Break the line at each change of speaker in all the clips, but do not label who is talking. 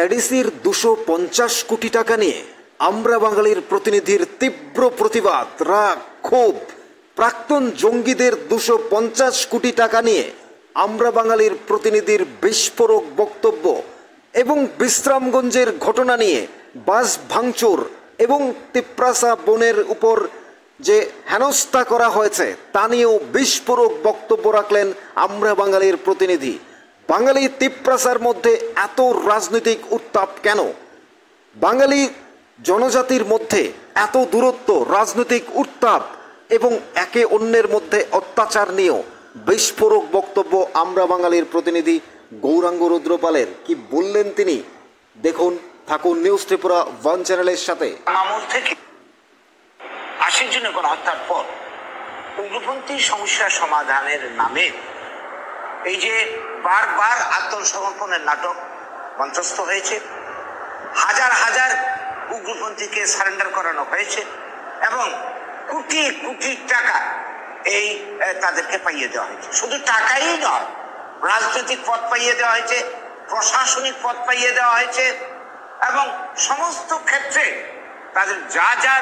এডিসির 250 কোটি টাকা নিয়ে আমরা বাঙালির প্রতিনিধির তীব্র প্রতিবাদ, রাগ, ক্ষোভ। প্রাক্তন জঙ্গিদের 250 কোটি টাকা নিয়ে আমরা বাঙালির প্রতিনিধির বিস্ফোরক বক্তব্য এবং বিশ্রামগঞ্জের ঘটনা নিয়ে বাস ভাঙচুর এবং তিপ্রাসা বনের উপর যে হেনস্থা করা হয়েছে তা নিয়েও বিস্ফোরক বক্তব্য রাখলেন আমরা বাঙালির প্রতিনিধি। বাঙালি তিপ্রাসার মধ্যে এত রাজনৈতিক উত্তাপ কেন? বাঙালি জনজাতির মধ্যে এত দূরত্ব, রাজনৈতিক উত্তাপ এবং একে অন্যের মধ্যে অত্যাচার নিয়েও বিস্ফোরক বক্তব্য আমরা বাঙালির প্রতিনিধি গৌরাঙ্গ রুদ্রপালের। কি বললেন তিনি দেখুন, থাকুন নিউজ ত্রিপুরা ওয়ান চ্যানেলের সাথে।
মামুল থেকে 80 জনের গণহত্যার পর উগ্রপন্থী সমস্যা সমাধানের নামে এই যে বারবার আত্মসমর্পণের নাটক মঞ্চস্থ হয়েছে, হাজার হাজার উগ্রপন্থীকে সারেন্ডার করানো হয়েছে এবং কোটি কোটি টাকা এই তাদেরকে পাইয়ে দেওয়া হয়েছে। শুধু টাকাই নয়, রাজনৈতিক পদ পাইয়ে দেওয়া হয়েছে, প্রশাসনিক পদ পাইয়ে দেওয়া হয়েছে এবং সমস্ত ক্ষেত্রে তাদের যা যা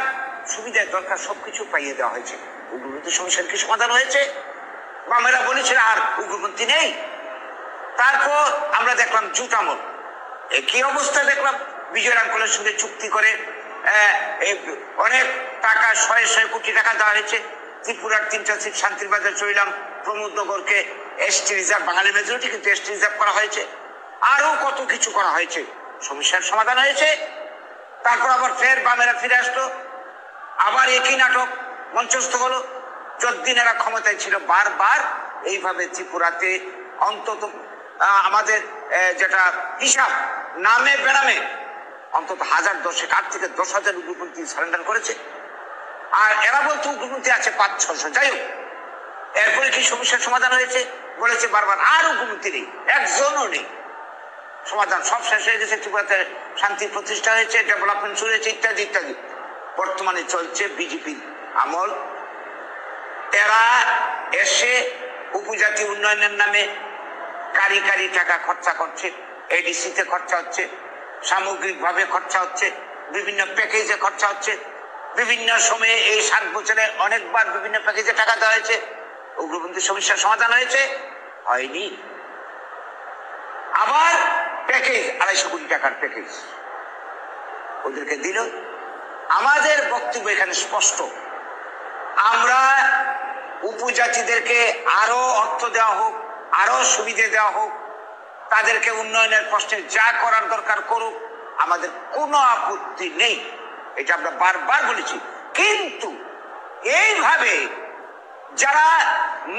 সুবিধার দরকার সবকিছু পাইয়ে দেওয়া হয়েছে। উগ্রপন্থী সমস্যার কি সমাধান হয়েছে? বামেরা বলেছিল আর উগ্রপন্থী নেই। তারপর আমরা দেখলাম জুট আমল, একই অবস্থা দেখলাম। বিজয় রামকলের সঙ্গে চুক্তি করে অনেক টাকা, শয়ে কোটি টাকা দেওয়া হয়েছে। ত্রিপুরার 3টা সিট শান্তির বাজার চলিলাম, প্রমোদনগরকে এসটি রিজার্ভ, বাঙালি মেজরিটি কিন্তু এসটি রিজার্ভ করা হয়েছে। আরো কত কিছু করা হয়েছে, সমস্যার সমাধান হয়েছে। তারপর আবার ফের বামেরা ফিরে আসলো, আবার একই নাটক মঞ্চস্থ হলো। যতদিন এরা ক্ষমতায় ছিল বারবার এইভাবে ত্রিপুরাতে অন্তত আমাদের যেটা হিসাব নামে বেনামে অন্তত 1010 8 থেকে 10,000 উগ্রপন্থী সারেন্ডার করেছে। আর এরা বলতো উগ্রপন্থী আছে 500-600। যাই হোক, এরপরে কি সমস্যার সমাধান হয়েছে? বলেছে বারবার আর উগ্রপন্থী নেই, একজনও নেই। সমাধান সব শেষ হয়ে গেছে, ত্রিপুরাতে শান্তি প্রতিষ্ঠা হয়েছে, ডেভেলপমেন্ট শুরু হয়েছে, ইত্যাদি ইত্যাদি। বর্তমানে চলছে বিজেপির আমল। এরা এসে উপজাতি উন্নয়নের নামে কারি কারি টাকা খরচা করছে, এডিসিতে খরচা হচ্ছে, সামগ্রিকভাবে খরচা হচ্ছে, বিভিন্ন প্যাকেজে খরচা হচ্ছে। বিভিন্ন সময়ে এই 7 বছরে অনেকবার বিভিন্ন প্যাকেজে টাকা দেওয়া হয়েছে। উগ্রপন্থী সমস্যার সমাধান হয়েছে? হয়নি। আবার প্যাকেজ 250 কোটি টাকার প্যাকেজ ওদেরকে দিল। আমাদের বক্তব্য এখানে স্পষ্ট, আমরা উপজাতিদেরকে আরো অর্থ দেওয়া হোক, আরো সুবিধা দেওয়া হোক, তাদেরকে উন্নয়নের প্রশ্নে যা করার দরকার করুক, আমাদের কোনো আপত্তি নেই। এটা আমরা বারবার বলেছি। কিন্তু এইভাবে যারা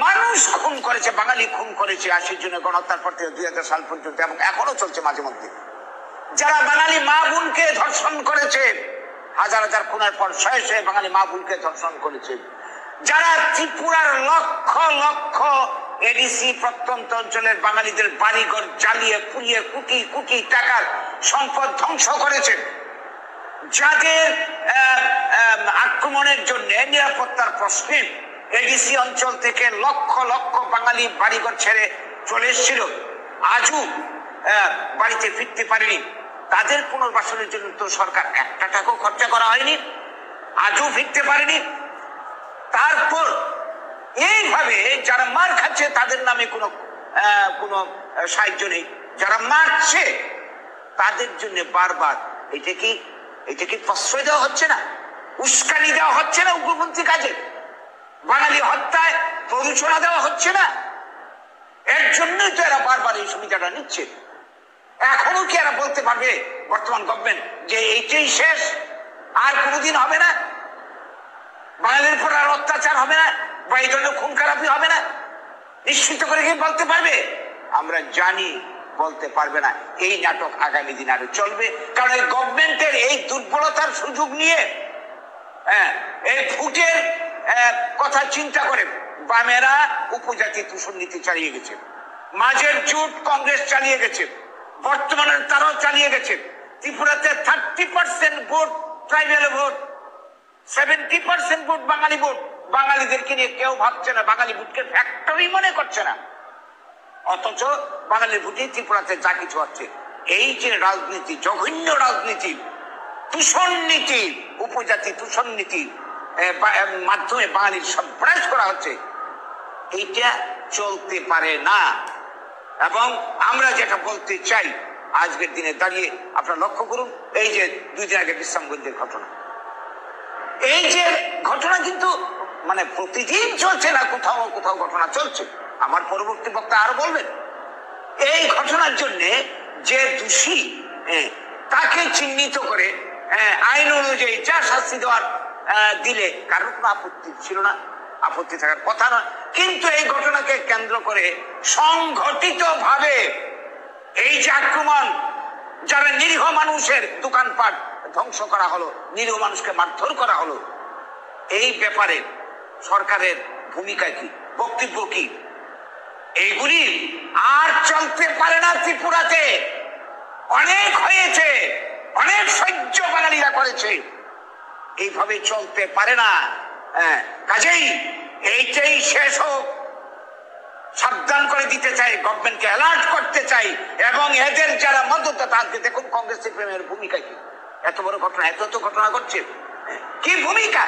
মানুষ খুন করেছে, বাঙালি খুন করেছে 80 জনের গণহত্যার পর থেকে 2000 সাল পর্যন্ত এবং এখনো চলছে মাঝে মধ্যে, যারা বাঙালি মা বোনকে ধর্ষণ করেছে, হাজার হাজার খুনের পর শয়ে বাঙালি মা বোনকে ধর্ষণ করেছে, যারা ত্রিপুরার লক্ষ লক্ষ এডিসি প্রত্যন্ত অঞ্চলের বাঙালিদের বাড়িঘর জ্বালিয়ে পুড়িয়ে কোটি কোটি টাকার সম্পদ ধ্বংস করেছে, যাদের আক্রমণের জন্য নিরাপত্তার প্রশ্নে এডিসি অঞ্চল থেকে লক্ষ লক্ষ বাঙালি বাড়িঘর ছেড়ে চলে এসেছিল, আজও বাড়িতে ফিরতে পারেনি, তাদের পুনর্বাসনের জন্য তো সরকার 1 টাকাও খরচা করা হয়নি, আজও ফিরতে পারেনি। তারপর এইভাবে যারা মার খাচ্ছে তাদের নামে কোনো সাহায্য নেই, যারা মারছে তাদের জন্য বারবার এটা কি প্রশ্রয় দেওয়া হচ্ছে না, উস্কানি দেওয়া হচ্ছে না উগ্রপন্থী কাজে, বাঙালি হত্যায় প্ররোচনা দেওয়া হচ্ছে না? এর জন্যই তো এরা বারবার এই সুবিধাটা নিচ্ছে। এখনো কি এরা বলতে পারবে বর্তমান গভর্নমেন্ট যে এইটাই শেষ, আর কোনোদিন হবে না, বাঙালির উপর আর অত্যাচার হবে না, বা এই ধরনের খুন খারাপি হবে না? নিশ্চিত করে কি বলতে পারবে? আমরা জানি বলতে পারবে না। এই নাটক আগামী দিন আরো চলবে, কারণ এই গভর্নমেন্টের এই দুর্বলতার সুযোগ নিয়ে এই ভোটের কথা চিন্তা করে বামেরা উপজাতি দূষণ নীতি চালিয়ে গেছে, মাঝের জোট কংগ্রেস চালিয়ে গেছে, বর্তমানে তারাও চালিয়ে গেছে। ত্রিপুরাতে 30% ভোট ট্রাইবাল ভোট, 70% ভোট বাঙালি ভোট। বাঙালিদেরকে নিয়ে কেউ ভাবছে না, বাঙালি ভোটকে ফ্যাক্টরি মনে করছে না, অথচ বাঙালির ভোটে ত্রিপুরাতে যা কিছু হচ্ছে এই যে রাজনীতি, জঘন্য রাজনীতি, দূষণ নীতি, উপজাতি দূষণ নীতির মাধ্যমে বাঙালির সর্বনাশ করা হচ্ছে, এইটা চলতে পারে না। এবং আমরা যেটা বলতে চাই আজকের দিনে দাঁড়িয়ে, আপনারা লক্ষ্য করুন এই যে 2 দিন আগে বিশ্রামগঞ্জের ঘটনা, এই যে ঘটনা কিন্তু মানে প্রতিদিন চলছে না, কোথাও কোথাও ঘটনা চলছে। আমার পরবর্তী বক্তা আরো বলবেন। এই ঘটনার জন্য যে দোষী তাকে চিহ্নিত করে আইন অনুযায়ী যা শাস্তি দেওয়ার দিলে কারোর কোনো আপত্তি ছিল না, আপত্তি থাকার কথা নয়। কিন্তু এই ঘটনাকে কেন্দ্র করে সংগঠিত ভাবে এই যে আক্রমণ, যারা নিরীহ মানুষের দোকানপাট ধ্বংস করা হলো, নিরীহ মানুষকে মারধর করা হলো, এই ব্যাপারে সরকারের ভূমিকা কি, বক্তব্য কি? এইগুলি আর চলতে পারে না। ত্রিপুরাতে অনেক হয়েছে, অনেক সহ্য বাঙালিরা করেছে, এইভাবে চলতে পারে না। কাজেই এইটাই শেষ হোক, সাবধান করে দিতে চাই, গভর্নমেন্টকে অ্যালার্ট করতে চাই। এবং এদের যারা মদতদাতা, আজকে দেখুন কংগ্রেস সিপিএমের ভূমিকা কি, এত বড় ঘটনা, এত ঘটনা ঘটছে, কি ভূমিকা,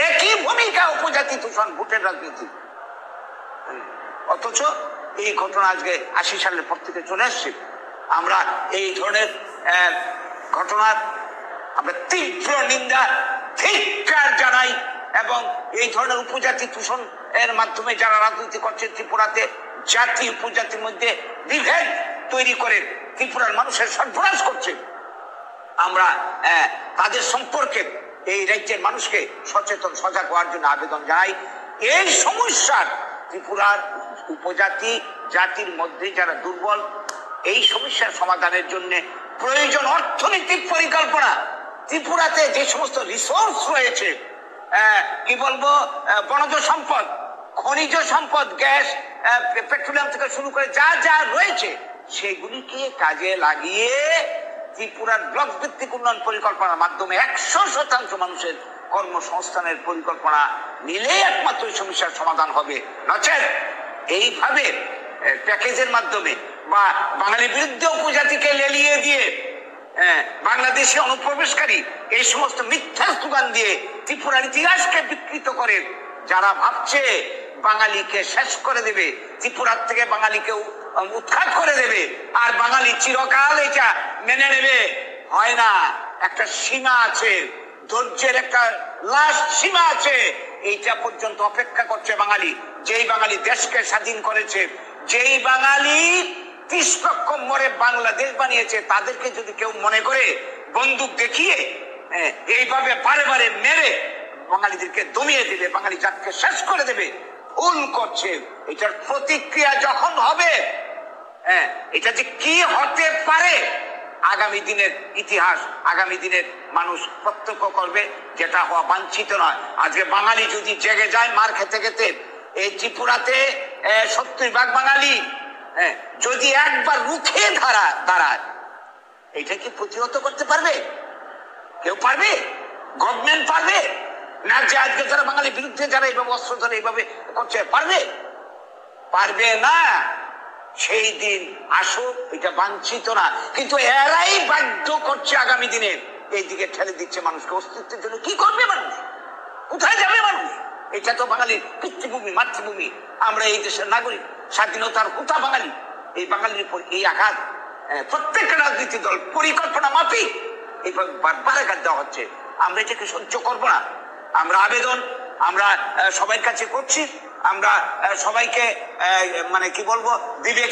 একই ভূমিকা, উপজাতি দূষণ, ভোটের রাজনীতি। অথচ এই ঘটনা আজকে 80 সালের পর থেকে চলে আসছে। আমরা এই ধরনের ঘটনার আমরা তীব্র নিন্দা, ধিক্কার জানাই। এবং এই ধরনের উপজাতি দূষণ এর মাধ্যমে যারা রাজনীতি করছে ত্রিপুরাতে, জাতি উপজাতির মধ্যে বিভেদ তৈরি করে ত্রিপুরার মানুষের সর্বনাশ করছে, আমরা তাদের সম্পর্কে এই রাজ্যের মানুষকে সচেতন, সজাগ হওয়ার জন্য আবেদন জানাই। এই সমস্যার, ত্রিপুরার উপজাতি জাতির মধ্যে যারা দুর্বল, এই সমস্যার সমাধানের জন্য প্রয়োজন অর্থনৈতিক পরিকল্পনা। ত্রিপুরাতে যে সমস্ত রিসোর্স রয়েছে, কি বলবো, বনজ সম্পদ, খনিজ সম্পদ, গ্যাস, পেট্রোলিয়াম থেকে শুরু করে যা যা রয়েছে, সেগুলিকে কাজে লাগিয়ে ত্রিপুরার ব্লক ভিত্তিক উন্নয়ন পরিকল্পনার মাধ্যমে 100% মানুষের কর্মসংস্থানের পরিকল্পনা নিলেই একমাত্র এই সমস্যার সমাধান হবে। নচেত এইভাবে প্যাকেজের মাধ্যমে বা বাঙালি বিরুদ্ধে উপজাতিকে লেলিয়ে দিয়ে বাংলাদেশে অনুপ্রবেশকারী এই সমস্ত মিথ্যা স্লোগান দিয়ে ত্রিপুরার ইতিহাসকে বিকৃত করে যারা ভাবছে বাঙালিকে শেষ করে দেবে, ত্রিপুরার থেকে বাঙালিকে উৎখাত করে দেবে আর বাঙালি চিরকাল এটা মেনে নেবে, হয় না। একটা সীমা আছে, ধৈর্যের একটা লাস্ট সীমা আছে। এইটা পর্যন্ত অপেক্ষা করছে বাঙালি। যেই বাঙালি দেশকে স্বাধীন করেছে, যেই বাঙালি 30 লক্ষ মরে বাংলাদেশ বানিয়েছে, তাদেরকে যদি কেউ মনে করে বন্দুক দেখিয়ে এইভাবে বারে বারে মেরে বাঙালিদেরকে দমিয়ে দিলে বাঙালি জাতকে শেষ করে দেবে, ভুল করছে। এটার প্রতিক্রিয়া যখন হবে, এটা যে কি হতে পারে আগামী দিনের ইতিহাস, আগামী দিনের মানুষ প্রত্যক্ষ করবে, যেটা হওয়া বাঞ্ছিত নয়। আজকে বাঙালি যদি জেগে যায় মার খেতে খেতে, এই ত্রিপুরাতে 70% বাঙালি যদি একবার রুখে দাঁড়ায়, এটা কি প্রতিহত করতে পারবে? কেউ পারবে? গভর্নমেন্ট পারবে না? যে আজকে যারা বাঙালি বিরুদ্ধে যারা এইভাবে অস্ত্র ধরে এইভাবে করছে, পারবে? পারবে না। সেই দিন আসুক, এটা বাঞ্ছিত না, কিন্তু এরাই বাধ্য করছে আগামী দিনে এইদিকে ঠেলে দিচ্ছে মানুষকে। অস্তিত্বের জন্য কি করবে মানুষ? কোথায় যাবে মানুষ? এটা তো বাঙালির পিতৃভূমি, মাতৃভূমি, আমরা এই দেশের নাগরিক, স্বাধীনতার কোথা বাঙালি। এই বাঙালির উপর এই আঘাত প্রত্যেকটা রাজনীতি দল পরিকল্পনা মাফিক এইভাবে বারবার আঘাত দেওয়া হচ্ছে। আমরা এটাকে সহ্য করবো না। আমরা আবেদন আমরা সবার কাছে করছি, আমরা সবাইকে মানে কি বলবো, বিবেক